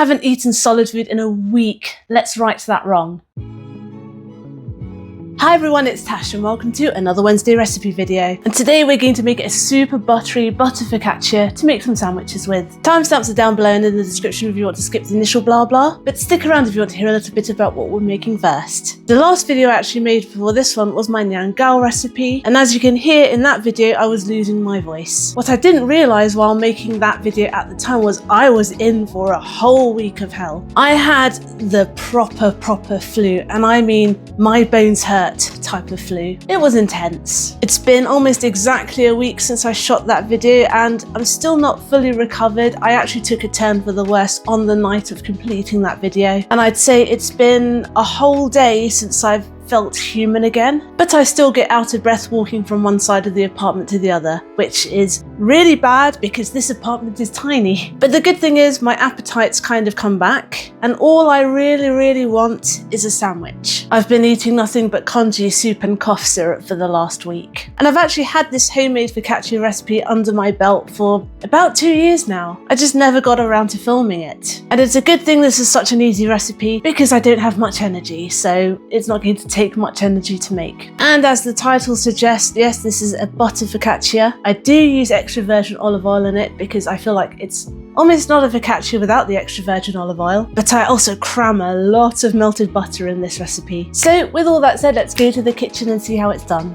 haven't eaten solid food in a week. Let's right that wrong. Hi everyone, it's Tash and welcome to another Wednesday recipe video. And today we're going to make a super buttery butter focaccia to make some sandwiches with. Timestamps are down below and in the description if you want to skip the initial blah blah, but stick around if you want to hear a little bit about what we're making first. The last video I actually made before this one was my Nian Gao recipe, and as you can hear in that video I was losing my voice. What I didn't realise while making that video at the time was I was in for a whole week of hell. I had the proper flu, and I mean my bones hurt type of flu. It was intense. It's been almost exactly a week since I shot that video and I'm still not fully recovered. I actually took a turn for the worse on the night of completing that video, and I'd say it's been a whole day since I've felt human again, but I still get out of breath walking from one side of the apartment to the other, which is really bad because this apartment is tiny. But the good thing is my appetite's kind of come back, and all I really want is a sandwich. I've been eating nothing but congee soup and cough syrup for the last week, and I've actually had this homemade focaccia recipe under my belt for about 2 years now. I just never got around to filming it, and it's a good thing this is such an easy recipe because I don't have much energy, so it's not going to take much energy to make. And as the title suggests, yes, this is a butter focaccia. I do use extra virgin olive oil in it because I feel like it's almost not a focaccia without the extra virgin olive oil, but I also cram a lot of melted butter in this recipe. So with all that said, let's go to the kitchen and see how it's done.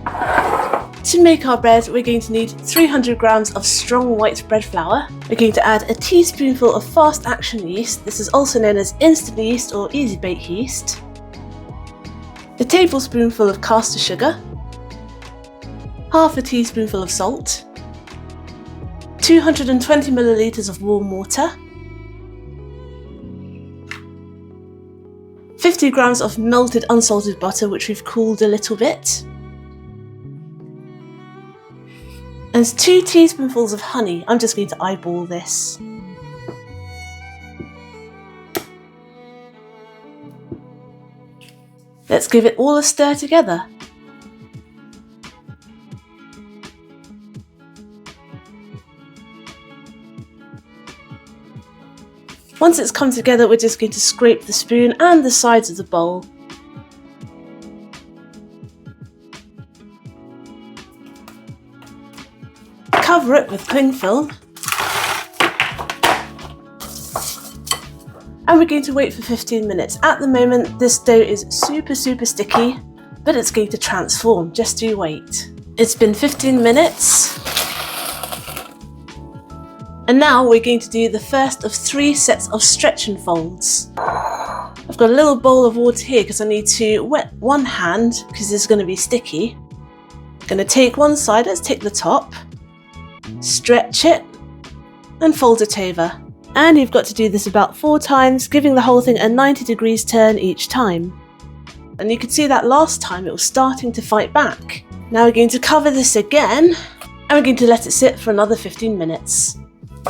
To make our bread, we're going to need 300 grams of strong white bread flour. We're going to add a teaspoonful of fast action yeast. This is also known as instant yeast or easy bake yeast. A tablespoonful of caster sugar, half a teaspoonful of salt, 220 milliliters of warm water, 50 grams of melted unsalted butter which we've cooled a little bit, and 2 teaspoonfuls of honey. I'm just going to eyeball this. Let's give it all a stir together. Once it's come together, we're just going to scrape the spoon and the sides of the bowl. Cover it with cling film. And we're going to wait for 15 minutes. At the moment, this dough is super sticky, but it's going to transform. Just you wait. It's been 15 minutes. And now we're going to do the first of 3 sets of stretch and folds. I've got a little bowl of water here because I need to wet one hand because this is going to be sticky. I'm going to take one side, let's take the top, stretch it, and fold it over. And you've got to do this about 4 times, giving the whole thing a 90 degrees turn each time. And you could see that last time it was starting to fight back. Now we're going to cover this again, and we're going to let it sit for another 15 minutes.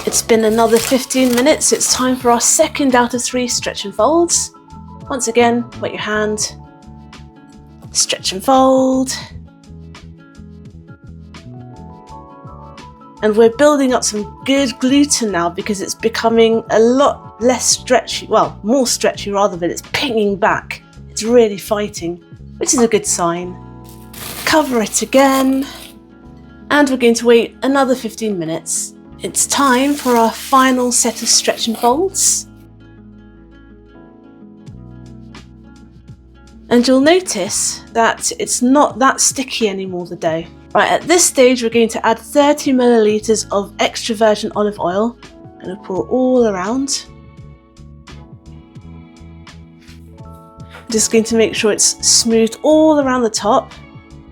It's been another 15 minutes, it's time for our second out of 3 stretch and folds. Once again, wet your hand, stretch and fold. And we're building up some good gluten now because it's becoming a lot less stretchy, well, more stretchy rather, but it's pinging back. It's really fighting, which is a good sign. Cover it again, and we're going to wait another 15 minutes. It's time for our final set of stretch and folds. And you'll notice that it's not that sticky anymore, the dough. Right, at this stage we're going to add 30 milliliters of extra virgin olive oil. I'm going to pour all around. Just going to make sure it's smoothed all around the top.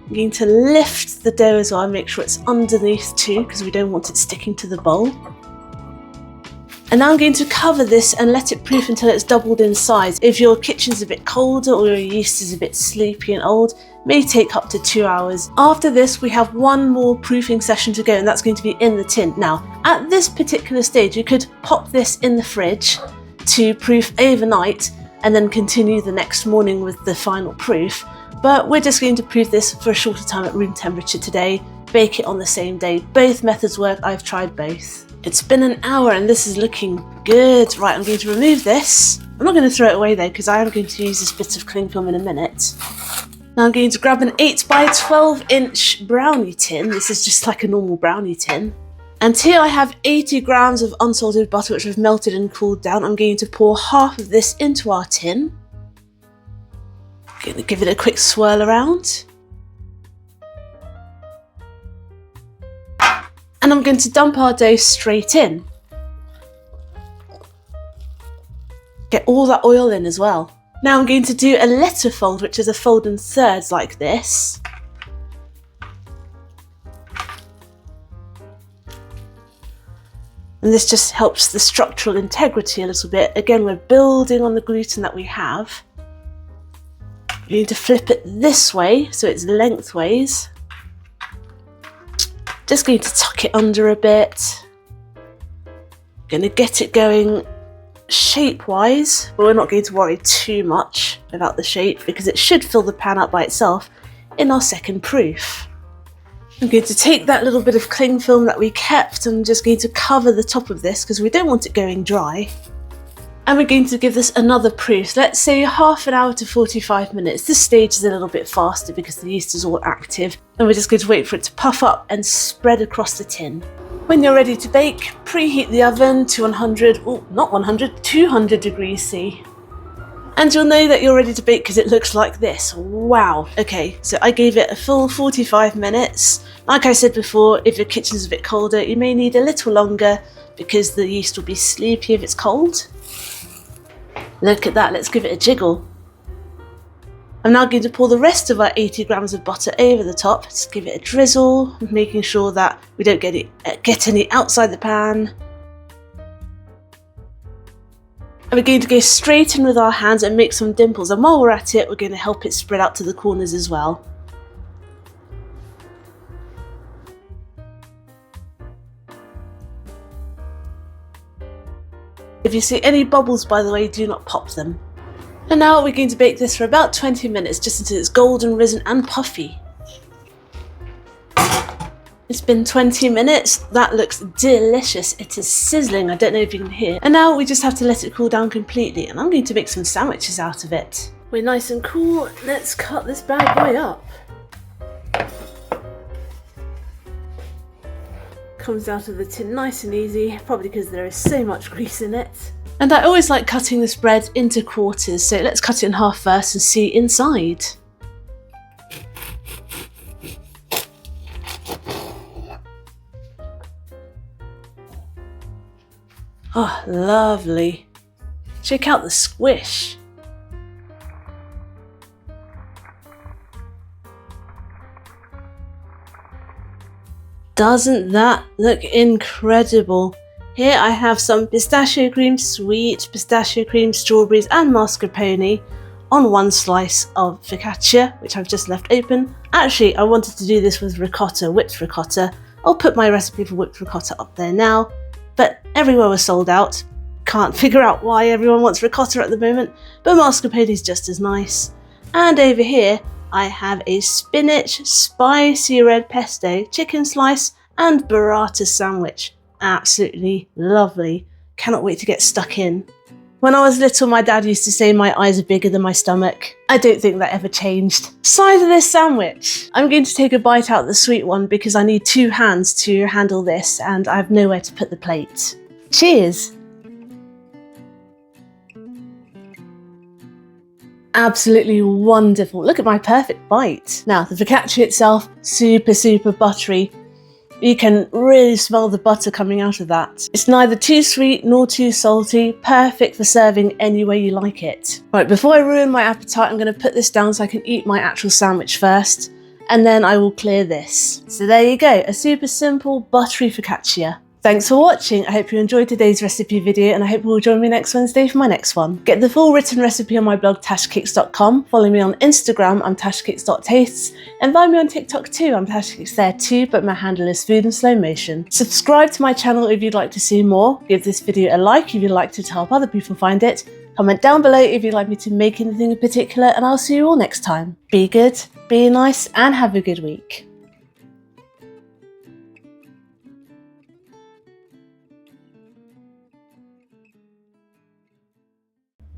I'm going to lift the dough as well and make sure it's underneath too because we don't want it sticking to the bowl. And now I'm going to cover this and let it proof until it's doubled in size. If your kitchen's a bit colder or your yeast is a bit sleepy and old, it may take up to 2 hours. After this, we have one more proofing session to go, and that's going to be in the tin. Now, at this particular stage, you could pop this in the fridge to proof overnight and then continue the next morning with the final proof. But we're just going to proof this for a shorter time at room temperature today, bake it on the same day. Both methods work, I've tried both. It's been an hour and this is looking good. Right, I'm going to remove this. I'm not going to throw it away though, because I am going to use this bit of cling film in a minute. Now I'm going to grab an 8 by 12 inch brownie tin. This is just like a normal brownie tin. And here I have 80 grams of unsalted butter, which I've melted and cooled down. I'm going to pour half of this into our tin. I'm going to give it a quick swirl around. And I'm going to dump our dough straight in. Get all that oil in as well. Now I'm going to do a letter fold, which is a fold in thirds like this. And this just helps the structural integrity a little bit. Again, we're building on the gluten that we have. You need to flip it this way, so it's lengthways. Just going to tuck it under a bit. Going to get it going shape-wise, but we're not going to worry too much about the shape because it should fill the pan up by itself in our second proof. I'm going to take that little bit of cling film that we kept and I'm just going to cover the top of this because we don't want it going dry. And we're going to give this another proof, let's say half an hour to 45 minutes. This stage is a little bit faster because the yeast is all active and we're just going to wait for it to puff up and spread across the tin. When you're ready to bake, preheat the oven to 200 degrees C. And you'll know that you're ready to bake because it looks like this. Wow. Okay, so I gave it a full 45 minutes. Like I said before, if your kitchen's a bit colder, you may need a little longer because the yeast will be sleepy if it's cold. Look at that, let's give it a jiggle. I'm now going to pour the rest of our 80 grams of butter over the top. Just give it a drizzle, making sure that we don't get any outside the pan. And we're going to go straight in with our hands and make some dimples. And while we're at it, we're going to help it spread out to the corners as well. If you see any bubbles, by the way, do not pop them. And now we're going to bake this for about 20 minutes, just until it's golden risen and puffy. It's been 20 minutes. That looks delicious. It is sizzling. I don't know if you can hear. And now we just have to let it cool down completely. And I'm going to make some sandwiches out of it. We're nice and cool. Let's cut this bad boy up. Comes out of the tin nice and easy, probably because there is so much grease in it. And I always like cutting this bread into quarters, so let's cut it in half first and see inside. Oh, lovely. Check out the squish. Doesn't that look incredible? Here I have some pistachio cream, sweet pistachio cream, strawberries and mascarpone on one slice of focaccia, which I've just left open. Actually, I wanted to do this with ricotta, whipped ricotta. I'll put my recipe for whipped ricotta up there now, but everywhere was sold out. Can't figure out why everyone wants ricotta at the moment, but mascarpone is just as nice. And over here, I have a spinach, spicy red pesto, chicken slice and burrata sandwich. Absolutely lovely. Cannot wait to get stuck in. When I was little, my dad used to say my eyes are bigger than my stomach. I don't think that ever changed. Size of this sandwich. I'm going to take a bite out of the sweet one because I need 2 hands to handle this and I have nowhere to put the plate. Cheers. Absolutely wonderful. Look at my perfect bite. Now, the focaccia itself, super buttery. You can really smell the butter coming out of that. It's neither too sweet nor too salty, perfect for serving any way you like it. Right, before I ruin my appetite, I'm going to put this down so I can eat my actual sandwich first, and then I will clear this. So there you go, a super simple buttery focaccia. Thanks for watching. I hope you enjoyed today's recipe video and I hope you will join me next Wednesday for my next one. Get the full written recipe on my blog tashcakes.com. Follow me on Instagram, I'm tashcakes.tastes, and find me on TikTok too. I'm tashcakes there too, but my handle is food in slow motion. Subscribe to my channel if you'd like to see more. Give this video a like if you'd like to help other people find it. Comment down below if you'd like me to make anything in particular, and I'll see you all next time. Be good, be nice, and have a good week.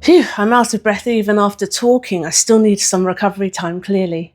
Phew, I'm out of breath even after talking. I still need some recovery time, clearly.